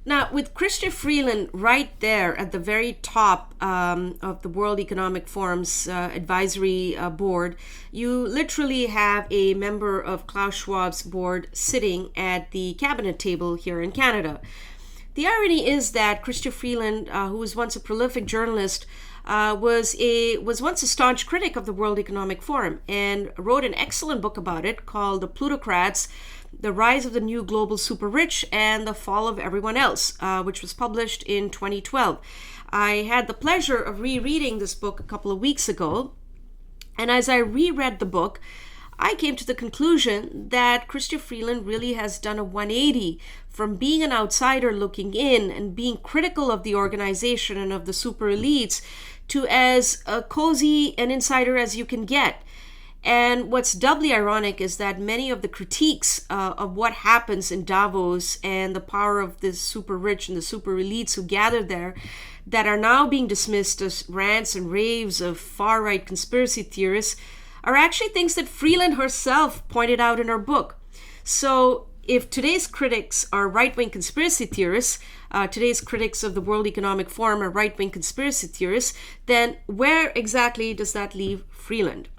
Now, with Chrystia Freeland right there at the very top of the World Economic Forum's advisory board, you literally have a member of Klaus Schwab's board sitting at the cabinet table here in Canada. The irony is that Chrystia Freeland, who was once a prolific journalist, was once a staunch critic of the World Economic Forum and wrote an excellent book about it called The Plutocrats: The Rise of the New Global Super Rich and the Fall of Everyone Else, which was published in 2012. I had the pleasure of rereading this book a couple of weeks ago, and as I reread the book, I came to the conclusion that Chrystia Freeland really has done a 180 from being an outsider looking in and being critical of the organization and of the super elites to as cozy an insider as you can get. And what's doubly ironic is that many of the critiques of what happens in Davos and the power of the super rich and the super elites who gather there that are now being dismissed as rants and raves of far-right conspiracy theorists are actually things that Freeland herself pointed out in her book. So if today's critics are right-wing conspiracy theorists, today's critics of the World Economic Forum are right-wing conspiracy theorists, then where exactly does that leave Freeland?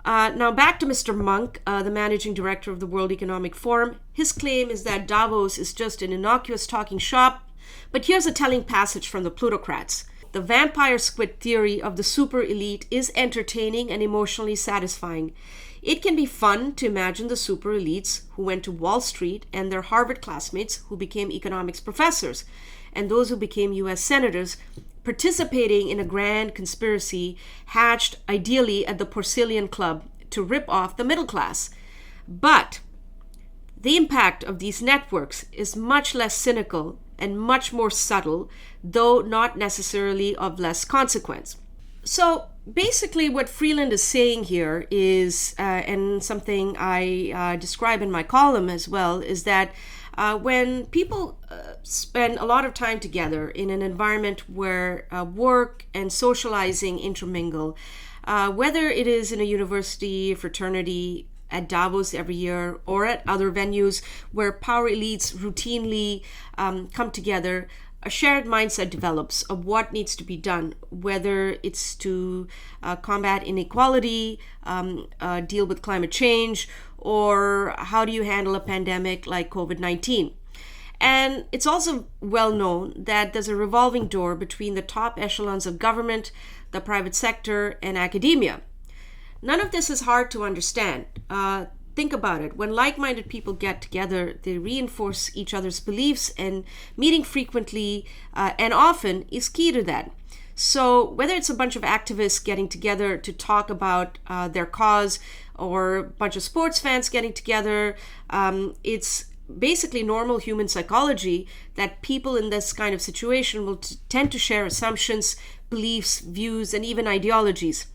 Now back to Mr. Monk, the managing director of the World Economic Forum. His claim is that Davos is just an innocuous talking shop, but here's a telling passage from the Plutocrats. The vampire squid theory of the super elite is entertaining and emotionally satisfying. It can be fun to imagine the super elites who went to Wall Street and their Harvard classmates who became economics professors, and those who became US senators, participating in a grand conspiracy hatched ideally at the Porcelain Club to rip off the middle class. But the impact of these networks is much less cynical and much more subtle, though not necessarily of less consequence. So basically what Freeland is saying here is, and something I describe in my column as well, is that when people spend a lot of time together in an environment where work and socializing intermingle, whether it is in a university, fraternity, at Davos every year, or at other venues where power elites routinely come together, a shared mindset develops of what needs to be done, whether it's to combat inequality, deal with climate change, or how do you handle a pandemic like COVID-19. And it's also well known that there's a revolving door between the top echelons of government, the private sector, and academia. None of this is hard to understand. Think about it. When like-minded people get together, they reinforce each other's beliefs, and meeting frequently and often is key to that. So whether it's a bunch of activists getting together to talk about their cause or a bunch of sports fans getting together, it's basically normal human psychology that people in this kind of situation will tend to share assumptions, beliefs, views, and even ideologies.